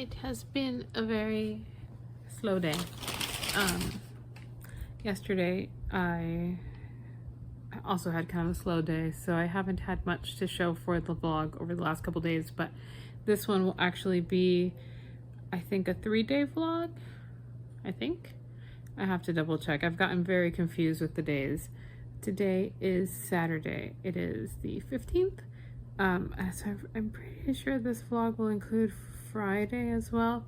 It has been a very slow day. Yesterday I also had kind of a slow day, so I haven't had much to show for the vlog over the last couple days, but this one will actually be, I think, a 3-day vlog. I think. I have to double check. I've gotten very confused with the days. Today is Saturday. It is the 15th. So I'm pretty sure this vlog will include Friday as well.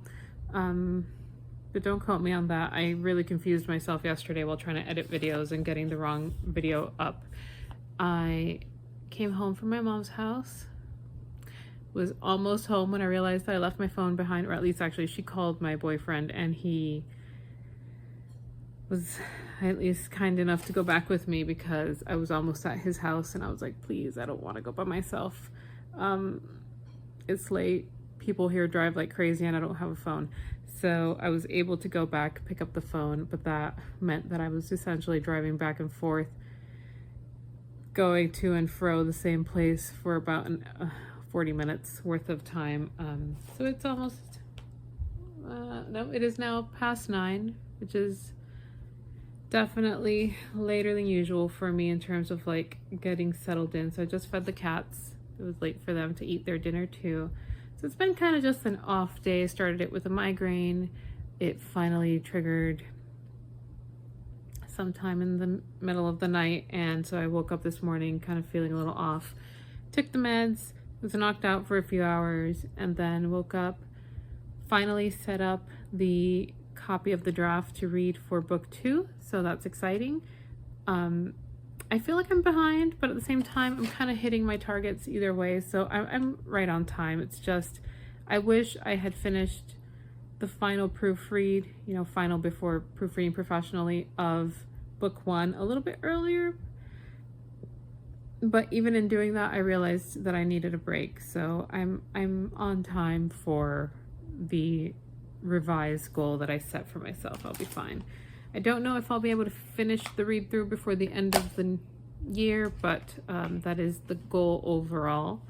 But don't quote me on that. I really confused myself yesterday while trying to edit videos and getting the wrong video up. I came home from my mom's house, was almost home when I realized that I left my phone behind, or at least actually she called my boyfriend and he was at least kind enough to go back with me because I was almost at his house and I was like, please, I don't want to go by myself. It's late. People here drive like crazy and I don't have a phone. So I was able to go back, pick up the phone, but that meant that I was essentially driving back and forth, going to and fro the same place for about 40 minutes worth of time. So it's almost, no, it is now past 9, which is definitely later than usual for me in terms of like getting settled in. So I just fed the cats. It was late for them to eat their dinner too. So it's been kind of just an off day. Started it with a migraine. It finally triggered sometime in the middle of the night, and so I woke up this morning kind of feeling a little off. Took the meds, was knocked out for a few hours, and then woke up, finally set up the copy of the draft to read for book 2, so that's exciting. I feel like I'm behind, but at the same time I'm kind of hitting my targets either way, so I'm right on time. It's just I wish I had finished the final proofread, final before proofreading professionally, of book 1 a little bit earlier, but even in doing that I realized that I needed a break, so I'm on time for the revised goal that I set for myself. I'll be fine. I don't know if I'll be able to finish the read through before the end of the year, but that is the goal overall.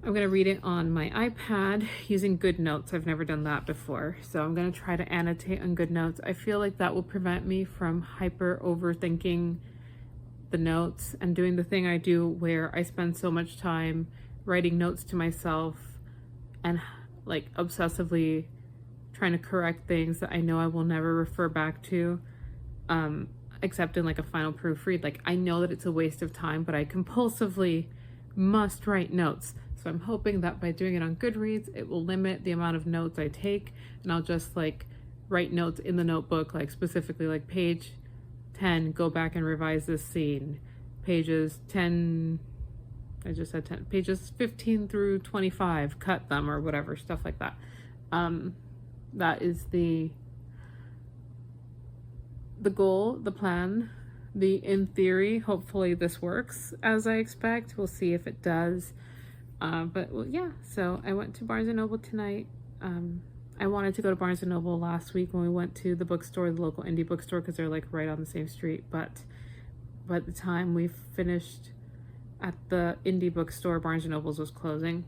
I'm going to read it on my iPad using GoodNotes. I've never done that before, so I'm going to try to annotate on GoodNotes. I feel like that will prevent me from hyper overthinking the notes and doing the thing I do where I spend so much time writing notes to myself and like obsessively trying to correct things that I know I will never refer back to, except in like a final proofread. Like I know that it's a waste of time, but I compulsively must write notes. So I'm hoping that by doing it on Goodreads, it will limit the amount of notes I take, and I'll just like write notes in the notebook, like specifically like page 10, go back and revise this scene. Pages 10, I just said 10, pages 15 through 25, cut them or whatever, stuff like that. That is the goal, the plan, in theory. Hopefully this works as I expect. We'll see if it does. But well, yeah, so I went to Barnes & Noble tonight. I wanted to go to Barnes & Noble last week when we went to the bookstore, the local indie bookstore, because they're like right on the same street. But by the time we finished at the indie bookstore, Barnes & Noble's was closing.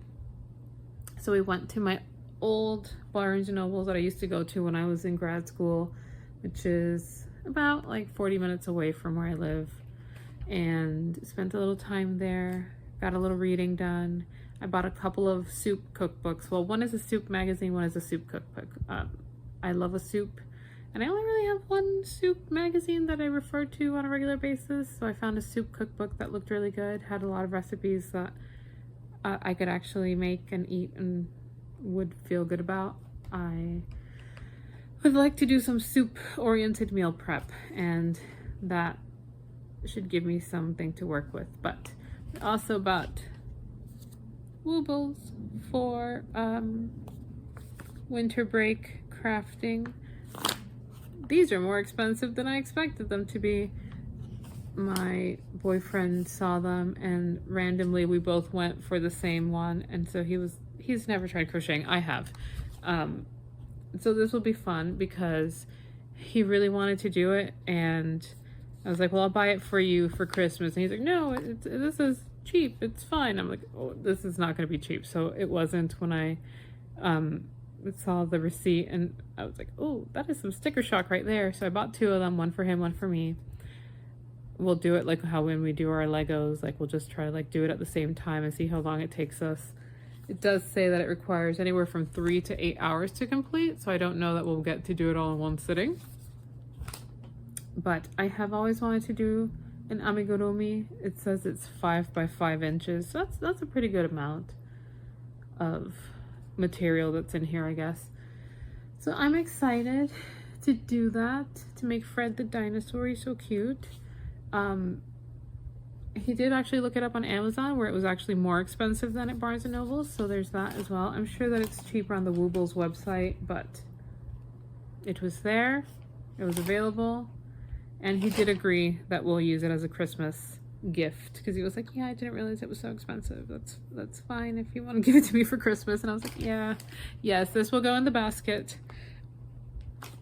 So we went to my old Barnes & Nobles that I used to go to when I was in grad school, which is about like 40 minutes away from where I live, and spent a little time there, got a little reading done. I bought a couple of soup cookbooks. Well, one is a soup magazine, one is a soup cookbook. I love a soup, and I only really have one soup magazine that I refer to on a regular basis, so I found a soup cookbook that looked really good, had a lot of recipes that I could actually make and eat and would feel good about. I would like to do some soup oriented meal prep, and that should give me something to work with. But I also bought Woobles for winter break crafting. These are more expensive than I expected them to be. My boyfriend saw them and randomly we both went for the same one, and so he's never tried crocheting. I have. So this will be fun because he really wanted to do it, and I was like, well, I'll buy it for you for Christmas. And he's like, no, this is cheap. It's fine. I'm like, oh, this is not going to be cheap. So it wasn't when I saw the receipt and I was like, oh, that is some sticker shock right there. So I bought 2 of them, one for him, one for me. We'll do it like how when we do our Legos, like we'll just try to like do it at the same time and see how long it takes us. It does say that it requires anywhere from 3 to 8 hours to complete, so I don't know that we'll get to do it all in one sitting. But I have always wanted to do an amigurumi. It says it's 5 by 5 inches, so that's a pretty good amount of material that's in here, I guess. So I'm excited to do that, to make Fred the dinosaur. He's so cute. He did actually look it up on Amazon, where it was actually more expensive than at Barnes & Noble, so there's that as well. I'm sure that it's cheaper on the Woobles website, but it was there, it was available, and he did agree that we'll use it as a Christmas gift, because he was like, yeah, I didn't realize it was so expensive. That's fine if you want to give it to me for Christmas. And I was like, yeah, yes, this will go in the basket,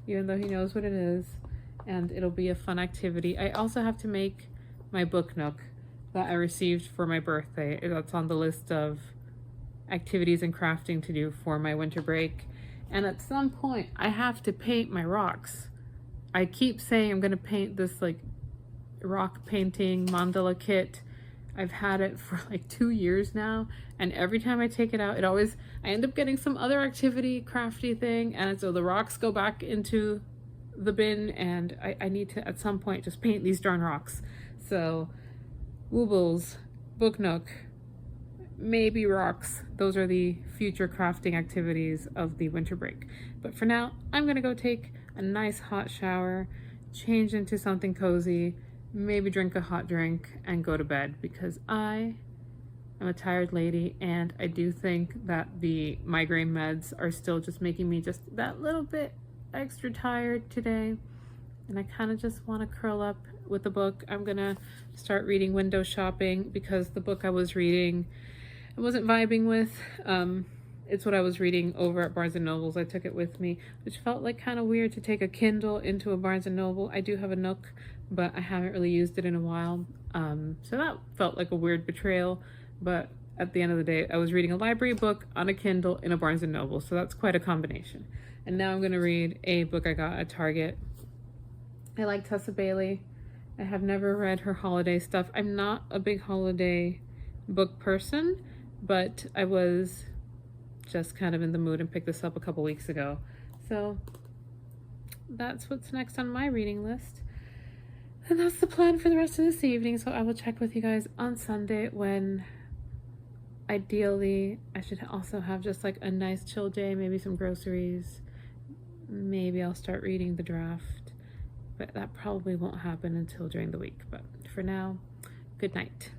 even though he knows what it is, and it'll be a fun activity. I also have to make my book nook that I received for my birthday. That's on the list of activities and crafting to do for my winter break. And at some point, I have to paint my rocks. I keep saying I'm gonna paint this like rock painting mandala kit. I've had it for like 2 years now, and every time I take it out, I end up getting some other activity crafty thing, and so the rocks go back into the bin, and I need to at some point just paint these darn rocks. So Woobles, book nook, maybe rocks. Those are the future crafting activities of the winter break. But for now, I'm gonna go take a nice hot shower, change into something cozy, maybe drink a hot drink, and go to bed, because I am a tired lady, and I do think that the migraine meds are still just making me just that little bit extra tired today. And I kind of just want to curl up with a book. I'm gonna start reading Window Shopping, because the book I was reading I wasn't vibing with. It's what I was reading over at Barnes & Noble's. I took it with me, which felt like kind of weird to take a Kindle into a Barnes & Noble. I do have a Nook, but I haven't really used it in a while. So that felt like a weird betrayal, but at the end of the day, I was reading a library book on a Kindle in a Barnes & Noble, so that's quite a combination. And now I'm gonna read a book I got at Target. I like Tessa Bailey. I have never read her holiday stuff. I'm not a big holiday book person, but I was just kind of in the mood and picked this up a couple weeks ago. So that's what's next on my reading list. And that's the plan for the rest of this evening. So I will check with you guys on Sunday, when ideally I should also have just like a nice chill day, maybe some groceries. Maybe I'll start reading the draft, but that probably won't happen until during the week. But for now, good night.